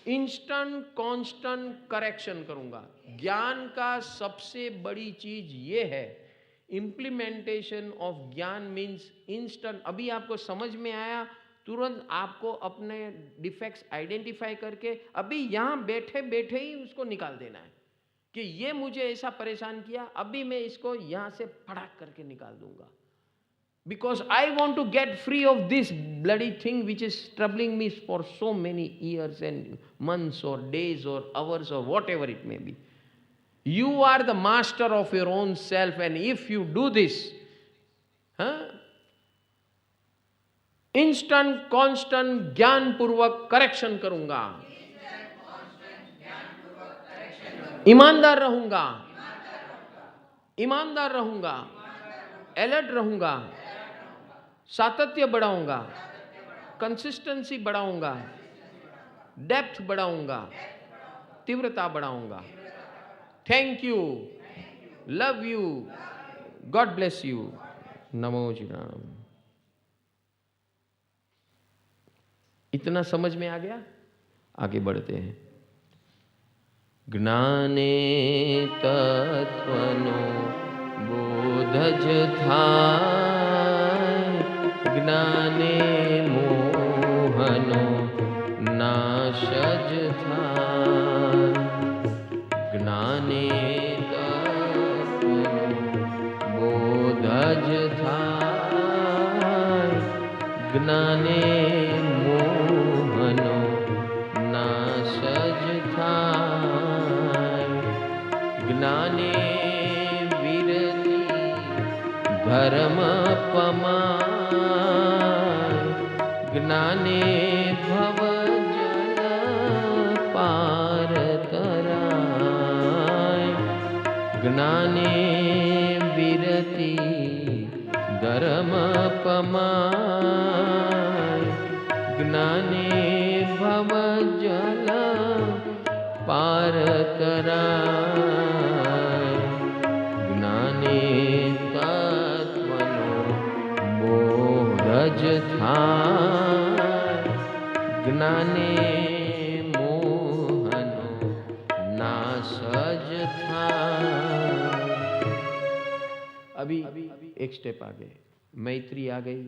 Instant constant correction करूंगा। ज्ञान का सबसे बड़ी चीज ये है, इम्प्लीमेंटेशन ऑफ ज्ञान मीन्स इंस्टेंट। अभी आपको समझ में आया, तुरंत आपको अपने डिफेक्ट्स आइडेंटिफाई करके अभी यहां बैठे बैठे ही उसको निकाल देना है कि ये मुझे ऐसा परेशान किया, अभी मैं इसको यहां से फटाक करके निकाल दूंगा। Because I want to get free of this bloody thing which is troubling me for so many years and months or days or hours or whatever it may be. You are the master of your own self, and if you do this, huh, instant constant ज्ञान पूर्वक correction करूंगा, ईमानदार रहूंगा, ईमानदार रहूंगा, alert रहूंगा, सातत्य बढ़ाऊंगा, कंसिस्टेंसी बढ़ाऊंगा, डेप्थ बढ़ाऊंगा, तीव्रता बढ़ाऊंगा। Thank you, love you, God bless you, नमो जी राम। इतना समझ में आ गया? आगे बढ़ते हैं। ज्ञाने तत्वनो बोधज थाय, ज्ञाने मोहनो नाशज थाय। ज्ञाने तत्वनो बोधज थाय, ज्ञाने मोहनो नाशज थाय। ज्ञाने विरति धर्म पमाय, ज्ञाने भव जल पार तराय। ज्ञाने विरति धर्म पमाय, ज्ञाने भव जल पार तराय। ज्ञाने तत्वनो बोधज थाय, ज्ञाने मोहनो नाशज थाय। अभी एक स्टेप आगे, मैत्री आ गई।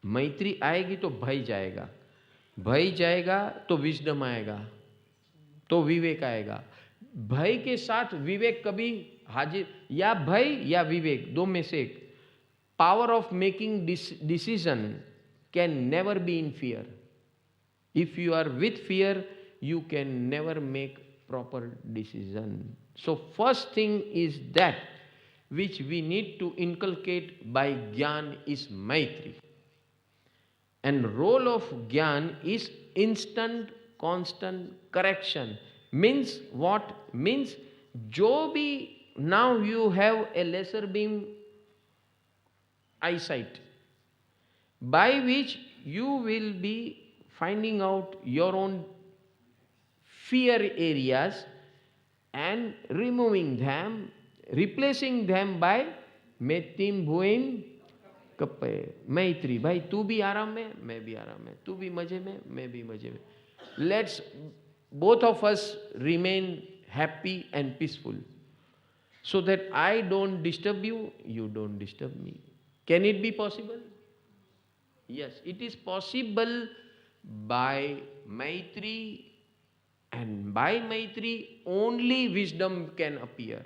मैत्री आएगी तो भय जाएगा, भय जाएगा तो विजडम आएगा, तो विवेक आएगा। भय के साथ विवेक कभी हाजिर, या भय या विवेक, दो में से एक। Power of making decision can never be in fear. If you are with fear you can never make proper decision. So first thing is that which we need to inculcate by Gyan is Maitri. And role of Gyan is instant constant correction. Means what? Means जो भी, now you have a lesser beam eyesight by which you will be finding out your own fear areas and removing them, replacing them by मेतिम भुइन कपे मैत्री। भाई तू भी आराम में, मैं भी आराम में, तू भी मजे में, मैं भी मजे में। Let's both of us remain happy and peaceful so that I don't disturb you, you don't disturb me. Can it be possible? Yes, it is possible by Maitri. And by Maitri only wisdom can appear.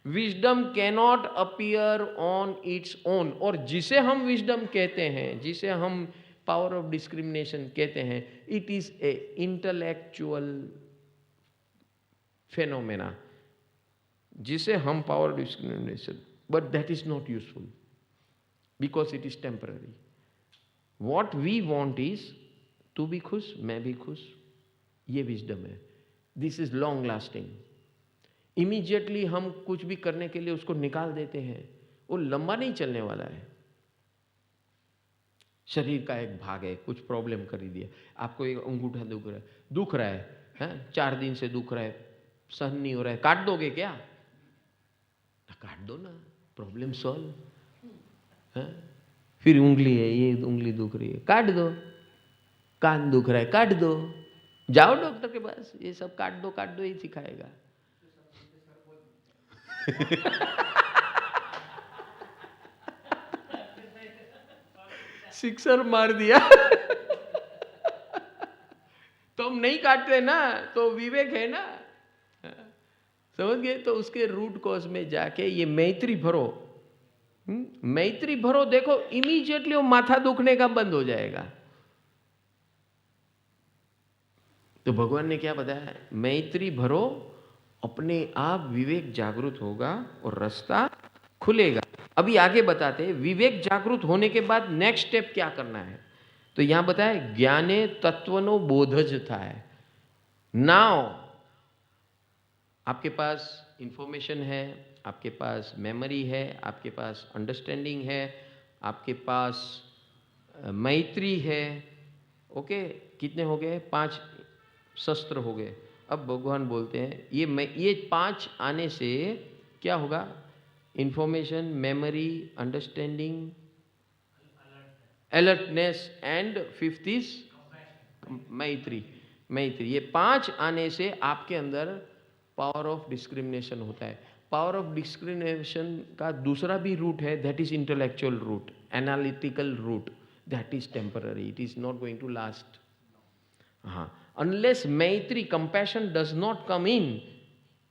Wisdom cannot appear on its own. और जिसे हम wisdom कहते हैं, जिसे हम power of discrimination कहते हैं, it is a intellectual phenomena, जिसे हम power of discrimination, but that is not useful because it is temporary. What we want is तू भी खुश, मैं भी खुश, ये विजडम है। This is long lasting. Immediately हम कुछ भी करने के लिए उसको निकाल देते हैं, वो लंबा नहीं चलने वाला है। शरीर का एक भाग है, कुछ प्रॉब्लम कर ही दिया, आपको एक अंगूठा दुख रहा है, 4 दिन से दुख रहा है, सहन नहीं हो रहा है, काट दोगे क्या? काट दो ना, प्रॉब्लम सॉल्व। फिर उंगली है, ये उंगली दुख रही है, काट दो। कान दुख रहा है, काट दो। जाओ डॉक्टर के पास, ये सब काट दो ही सिखाएगा। सिक्सर मार दिया। तो हम नहीं काटते ना, तो विवेक है ना, समझ गए? तो उसके रूट कॉज में जाके ये मैत्री भरो, मैत्री भरो, देखो इमीडिएटली वो माथा दुखने का बंद हो जाएगा। तो भगवान ने क्या बताया? मैत्री भरो, अपने आप विवेक जागृत होगा और रास्ता खुलेगा। अभी आगे बताते हैं विवेक जागृत होने के बाद नेक्स्ट स्टेप क्या करना है। तो यहां बताया ज्ञाने तत्वनो बोधज था है। नाउ आपके पास इंफॉर्मेशन है, आपके पास मेमोरी है, आपके पास अंडरस्टैंडिंग है, आपके पास मैत्री है। ओके, कितने हो गए? 5 शस्त्र हो गए। अब भगवान बोलते हैं ये 5 आने से क्या होगा? Information, memory, understanding, alertness and 5th is मैत्री। मैत्री, ये 5 आने से आपके अंदर पावर ऑफ डिस्क्रिमिनेशन होता है। पावर ऑफ डिस्क्रिमिनेशन का दूसरा भी रूट है, that is intellectual route, analytical route, that is temporary, it is not going to last. हाँ, अनलेस मैत्री, compassion does not come in,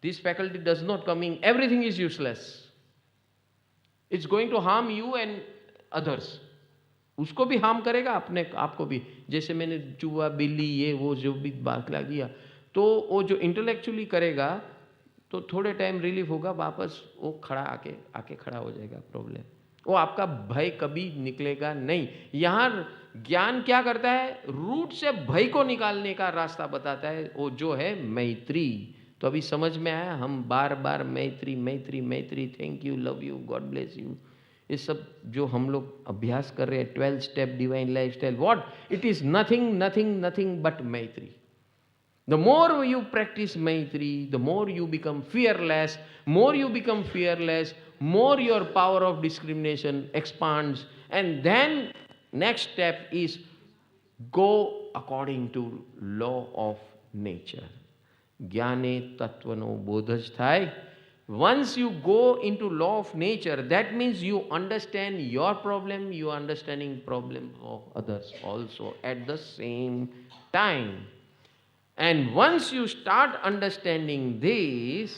this faculty does not come in, everything is useless, it's going to harm you and others. उसको भी harm करेगा, अपने आपको भी। जैसे मैंने चूहा, बिल्ली, ये वो जो भी बात ला दिया, तो वो जो इंटेलेक्चुअली करेगा तो थोड़े टाइम रिलीफ होगा, वापस वो खड़ा आके खड़ा हो जाएगा प्रॉब्लम। वो आपका भय कभी निकलेगा नहीं। यहाँ ज्ञान क्या करता है? रूट से भय को निकालने का रास्ता बताता है, वो जो है मैत्री। तो अभी समझ में आया? हम बार बार मैत्री मैत्री मैत्री, thank you, love you, God bless you, ये सब जो हम लोग अभ्यास कर रहे हैं, 12 step divine life style, what it is? Nothing nothing nothing but मैत्री। The more you practice Maitri, the more you become fearless. More you become fearless, more your power of discrimination expands. And then next step is go according to law of nature. Jnane tattvano bodhaj thai. Once you go into law of nature, that means you understand your problem, you are understanding problem of others also at the same time. And once you start understanding this,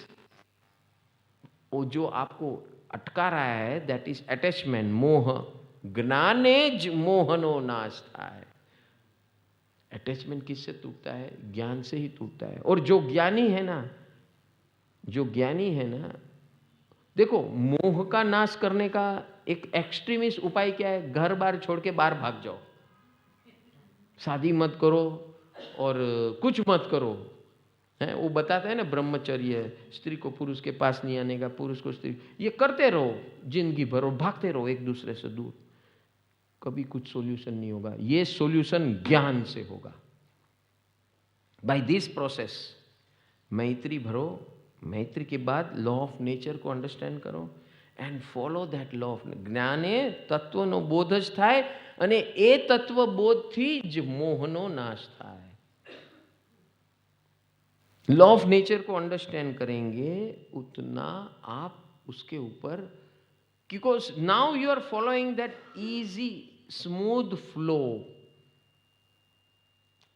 वो जो आपको अटका रहा है, that is attachment, मोह, ज्ञानेज मोहनो नाश है। Attachment किससे टूटता है? ज्ञान से ही टूटता है। और जो ज्ञानी है ना, जो ज्ञानी है ना, देखो मोह का नाश करने का एक एक्सट्रीमिस्ट उपाय क्या है? घर बार छोड़ के बाहर भाग जाओ, शादी मत करो और कुछ मत करो, है? वो बताता है ना ब्रह्मचर्य, स्त्री को पुरुष के पास नहीं आने का, पुरुष को स्त्री, ये करते रहो जिंदगी भर और भागते रहो एक दूसरे से दूर, कभी कुछ सॉल्यूशन नहीं होगा। ये सॉल्यूशन ज्ञान से होगा। बाय दिस प्रोसेस मैत्री भरो, मैत्री के बाद लॉ ऑफ नेचर को अंडरस्टैंड करो and follow that law of. જ્ઞાને તત્વનો બોધ જ થાય અને એ તત્વ બોધથી જ મોહનો નાશ થાય। लॉ ऑफ नेचर को अंडरस्टैंड करेंगे उतना आप उसके ऊपर, because now you are following that easy smooth flow,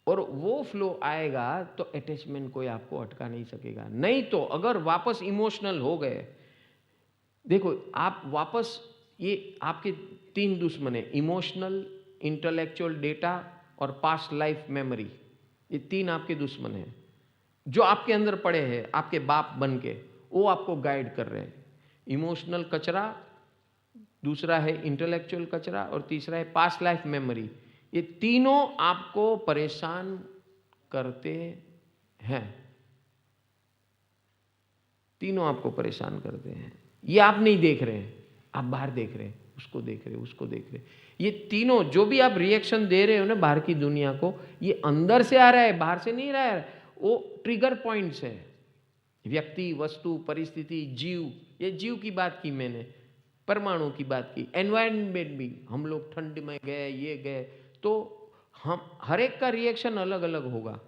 और वो फ्लो आएगा तो अटैचमेंट कोई आपको अटका नहीं सकेगा। नहीं तो अगर वापस इमोशनल हो गए, देखो आप वापस, ये आपके 3 दुश्मन है, इमोशनल, इंटेलेक्चुअल डेटा और पास्ट लाइफ मेमोरी। ये 3 आपके दुश्मन हैं जो आपके अंदर पड़े हैं, आपके बाप बन के, वो आपको गाइड कर रहे हैं। इमोशनल कचरा, दूसरा है इंटेलेक्चुअल कचरा, और तीसरा है पास्ट लाइफ मेमोरी। ये तीनों आपको परेशान करते हैं, तीनों आपको परेशान करते हैं। ये आप नहीं देख रहे हैं, आप बाहर देख रहे हैं, उसको देख रहे हैं, उसको देख रहे हैं। ये तीनों जो भी आप रिएक्शन दे रहे हो ना बाहर की दुनिया को, ये अंदर से आ रहा है, बाहर से नहीं रहा है। वो ट्रिगर पॉइंट्स है, व्यक्ति, वस्तु, परिस्थिति, जीव। ये जीव की बात की मैंने, परमाणु की बात की, एनवायरनमेंट भी। हम लोग ठंड में गए, ये गए, तो हम हर एक का रिएक्शन अलग अलग होगा।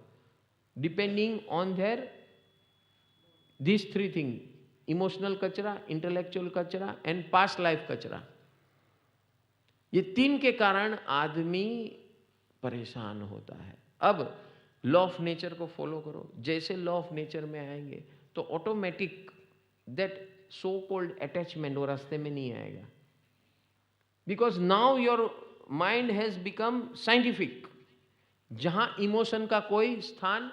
depending on their these three things: emotional कचरा, इंटेलेक्चुअल कचरा एंड पास्ट लाइफ कचरा। ये तीन के कारण आदमी परेशान होता है। अब लॉ ऑफ नेचर को फॉलो करो। जैसे लॉ ऑफ नेचर में आएंगे तो automatic that so called attachment वो रास्ते में नहीं आएगा, because now your mind has become scientific, जहां इमोशन का कोई स्थान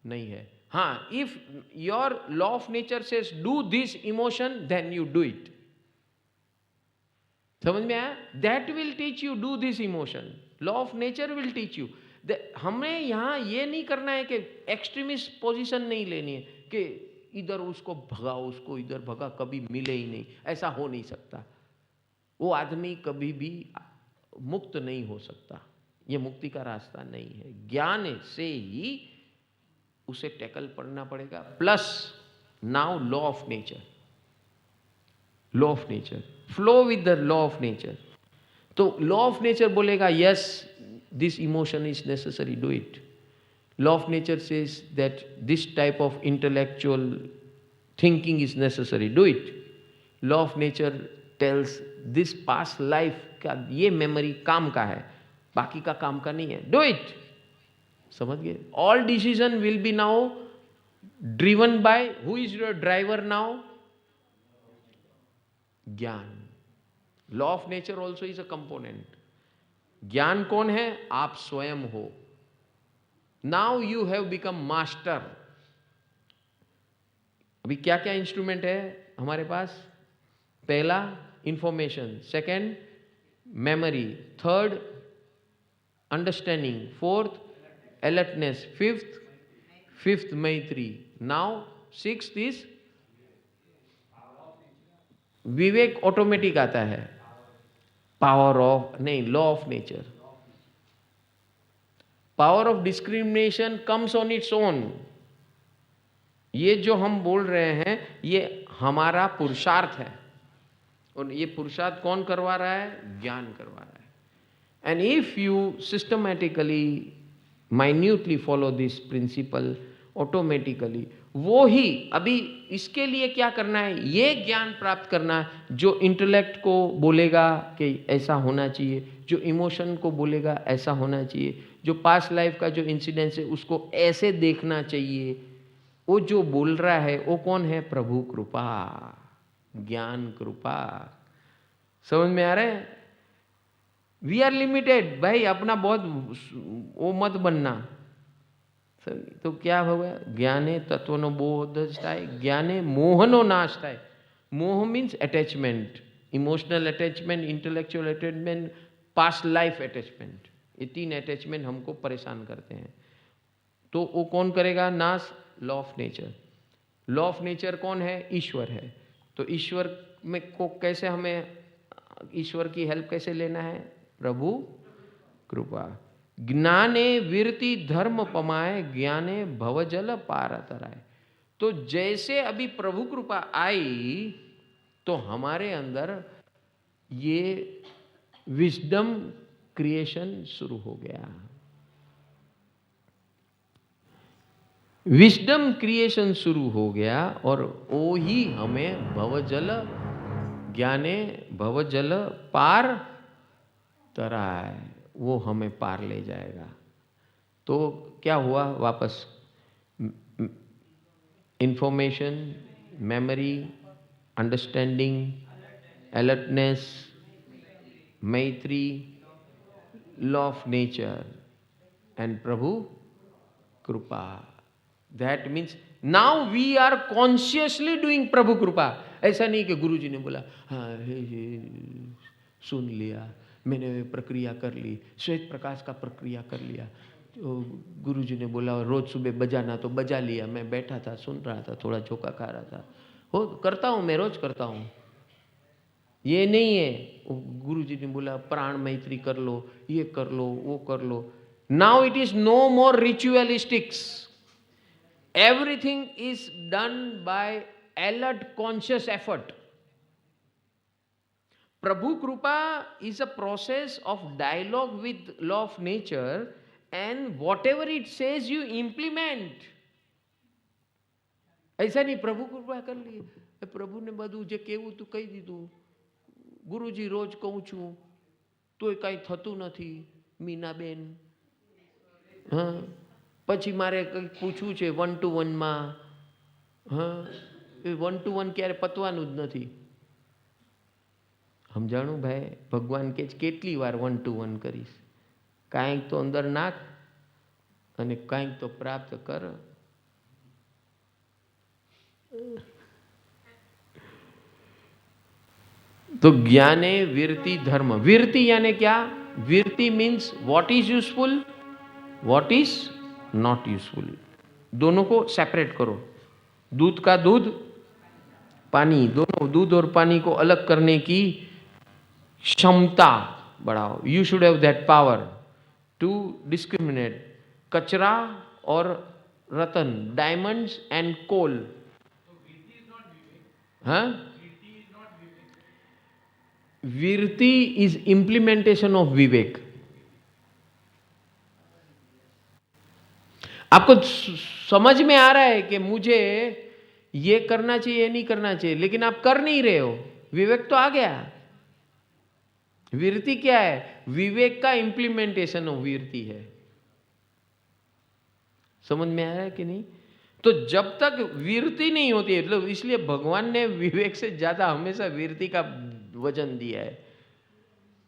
नहीं है। हाँ, if your law of nature says do this emotion, then you do it. समझ में आया? That will teach you do this emotion. Law of nature will teach you. हमें यहां ये नहीं करना है कि एक्सट्रीमिस्ट पोजीशन नहीं लेनी है कि इधर उसको भगा, उसको इधर भगा, कभी मिले ही नहीं, ऐसा हो नहीं सकता। वो आदमी कभी भी मुक्त नहीं हो सकता, ये मुक्ति का रास्ता नहीं है। ज्ञान से ही उसे टैकल पड़ना पड़ेगा। Plus now law of nature, law of nature, flow with the law of nature. तो लॉ ऑफ नेचर बोलेगा yes this emotion is necessary, do it. Law of nature says that this type of intellectual thinking is necessary, do it. Law of nature tells this past life का ये memory काम का है, बाकी का काम का नहीं है, डू इट। समझ गए? All decision will be now driven by who is your driver now? ज्ञान। Law of nature also is a component. ज्ञान कौन है? आप स्वयं हो। Now you have become master. अभी क्या क्या इंस्ट्रूमेंट है हमारे पास? पहला information, second memory, third understanding, fourth alertness, fifth मैत्री, नाउ सिक्स्थ इज विवेक। ऑटोमेटिक आता है। पावर ऑफ नहीं, law of nature. Power of discrimination comes on its own. ये जो हम बोल रहे हैं ये हमारा पुरुषार्थ है, और ये पुरुषार्थ कौन करवा रहा है? ज्ञान करवा रहा है। And if you systematically minutely follow this principle, automatically वो ही। अभी इसके लिए क्या करना है? ये ज्ञान प्राप्त करना है जो इंटेलेक्ट को बोलेगा कि ऐसा होना चाहिए, जो इमोशन को बोलेगा ऐसा होना चाहिए, जो पास्ट लाइफ का जो इंसिडेंस है उसको ऐसे देखना चाहिए। वो जो बोल रहा है वो कौन है? प्रभु कृपा, ज्ञान कृपा। समझ में आ रहा है? वी आर लिमिटेड भाई, अपना बहुत वो मत बनना। तो क्या होगा? ज्ञाने तत्वनो बोधस्थाय, ज्ञाने मोहनो नाशताय। मोह means attachment, emotional attachment, intellectual attachment, past life attachment. ये तीन अटैचमेंट हमको परेशान करते हैं। तो वो कौन करेगा नाश? Law of nature. Law of nature कौन है? ईश्वर है। तो ईश्वर में को कैसे हमें ईश्वर की हेल्प कैसे लेना है? प्रभु कृपा। ज्ञाने विरति धर्म पमाए, ज्ञाने भवजल पार तराए। तो जैसे अभी प्रभु कृपा आई तो हमारे अंदर ये विजडम क्रिएशन शुरू हो गया। विजडम क्रिएशन शुरू हो गया और वो ही हमें भवजल, ज्ञाने भवजल पार तराए, वो हमें पार ले जाएगा। तो क्या हुआ? वापस इंफॉर्मेशन, मेमोरी, अंडरस्टैंडिंग, अलर्टनेस, मैत्री, लॉ ऑफ नेचर एंड प्रभु कृपा। That means now we are consciously doing प्रभु कृपा। ऐसा नहीं कि गुरुजी ने बोला हाँ सुन लिया, मैंने प्रक्रिया कर ली, श्वेत प्रकाश का प्रक्रिया कर लिया, तो गुरुजी ने बोला रोज सुबह बजाना तो बजा लिया, मैं बैठा था सुन रहा था, थोड़ा झोंका खा रहा था, हो करता हूँ मैं, रोज करता हूँ। ये नहीं है। गुरुजी ने बोला प्राण मैत्री कर लो, ये कर लो, वो कर लो। Now it is no more ritualistics, everything is done by alert conscious effort. Prabhu Krupa is a process of dialogue with law of nature and whatever it says you implement. ऐसा नहीं प्रभु कृपा कर ली, प्रभु ने બધું જે કેવું તું કહી દીધું, ગુરુજી રોજ કહું છું તોય કાંઈ થતું નથી મીનાબેન. હા, પછી મારે કંઈક પૂછવું છે 1-to-1 માં. હા, એ 1-to-1 ક્યારે પતવાનું જ નથી. સમજાણું ભાઈ? ભગવાન કે કેટલી વાર 1-to-1 કરીશ? કાંઈક તો અંદર નાખ અને કાંઈક તો પ્રાપ્ત કર. तो ज्ञाने वीरति धर्म. वीरति यानी क्या? वीरति means what is useful, what is not useful. दोनों को सेपरेट करो. दूध का दूध, पानी, दोनों दूध और पानी को अलग करने की क्षमता बढ़ाओ. You should have that power to discriminate कचरा और रतन, डायमंड्स एंड कोल. हाँ, वीरति इज इंप्लीमेंटेशन ऑफ विवेक. आपको समझ में आ रहा है कि मुझे ये करना चाहिए, ये नहीं करना चाहिए, लेकिन आप कर नहीं रहे हो. विवेक तो आ गया. वीरति क्या है? विवेक का इंप्लीमेंटेशन ऑफ वीरति है. समझ में आया कि नहीं? तो जब तक वीरति नहीं होती है, मतलब इसलिए भगवान ने विवेक से ज्यादा हमेशा वीरति का वजन दिया है.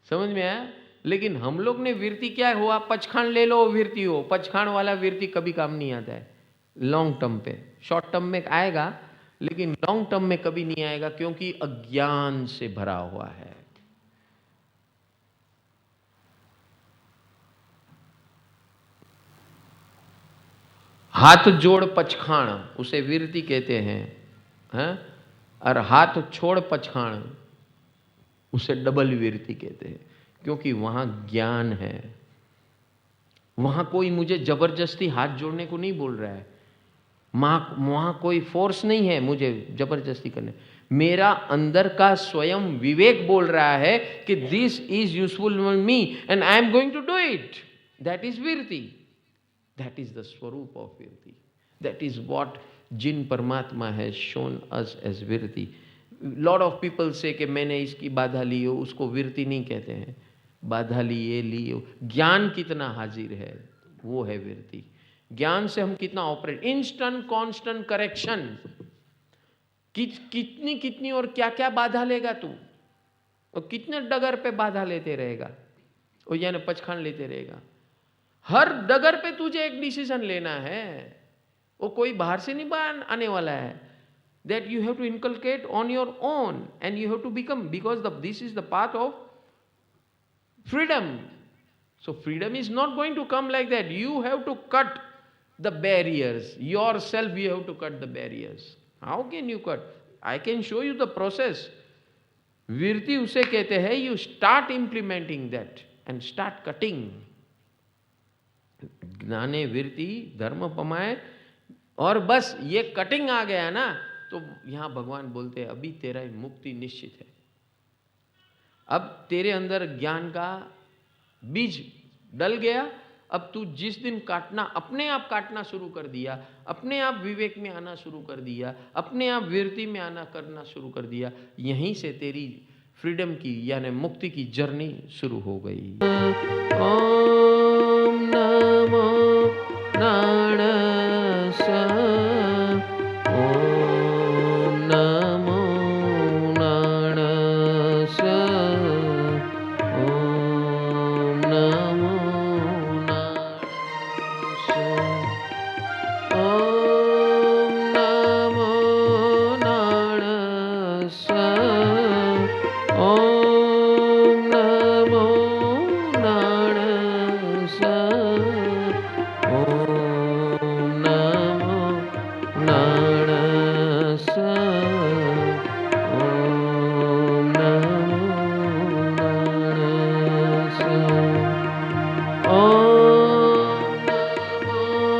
समझ में आया? लेकिन हम लोग ने वीरति क्या हुआ, पचखान ले लो वीरति हो. पचखान वाला वीरति कभी काम नहीं आता है लॉन्ग टर्म पे. शॉर्ट टर्म में आएगा लेकिन लॉन्ग टर्म में कभी नहीं आएगा, क्योंकि अज्ञान से भरा हुआ है. हाथ जोड़ पचखाण उसे वीरति कहते हैं, हैं? और हाथ छोड़ पचखाण उसे डबल वीरति कहते हैं, क्योंकि वहां ज्ञान है. वहां कोई मुझे जबरदस्ती हाथ जोड़ने को नहीं बोल रहा है. वहां कोई फोर्स नहीं है मुझे जबरदस्ती करने. मेरा अंदर का स्वयं विवेक बोल रहा है कि this is useful for me and I am going to do it. That is वीरति. That is the swarup of virti. That is what Jin Paramatma has shown us as virti. Lot of people say कि मैंने इसकी बाधा ली हो, उसको virti नहीं कहते हैं. बाधा लिए लियो, ज्ञान कितना हाजिर है वो है virti. ज्ञान से हम कितना ऑपरेट, इंस्टेंट कांस्टेंट करेक्शन. कितनी कितनी और क्या क्या बाधा लेगा तू, और कितने डगर पे बाधा लेते रहेगा, और यानी पचखान लेते रहेगा. हर डगर पे तुझे एक डिसीजन लेना है. वो कोई बाहर से नहीं आने वाला है. That you have to inculcate on your own and you have to become, because this is the path of freedom. So freedom is not going to come like that. You have to cut the barriers yourself. You have to cut the barriers. How can you cut? I can show you the process. वीरति उसे कहते हैं you start implementing that and start cutting. ज्ञाने वीरति धर्म पमाए. और बस ये cutting आ गया ना, तो यहां भगवान बोलते हैं अभी तेरा मुक्ति निश्चित है. अब तेरे अंदर ज्ञान का बीज डल गया. अब तू जिस दिन काटना, अपने आप काटना शुरू कर दिया, अपने आप विवेक में आना शुरू कर दिया, अपने आप वीरति में आना करना शुरू कर दिया, यहीं से तेरी फ्रीडम की यानी मुक्ति की जर्नी शुरू हो गई. ओम नमो नारायणाय. ओम नमो नारायणाय. ओम नमो नारायणाय. ओम नमो नारायणाय. ओम नमो नारायणाय. ओम नमो नारायणाय. ओम नमो नारायणाय. ओम नमो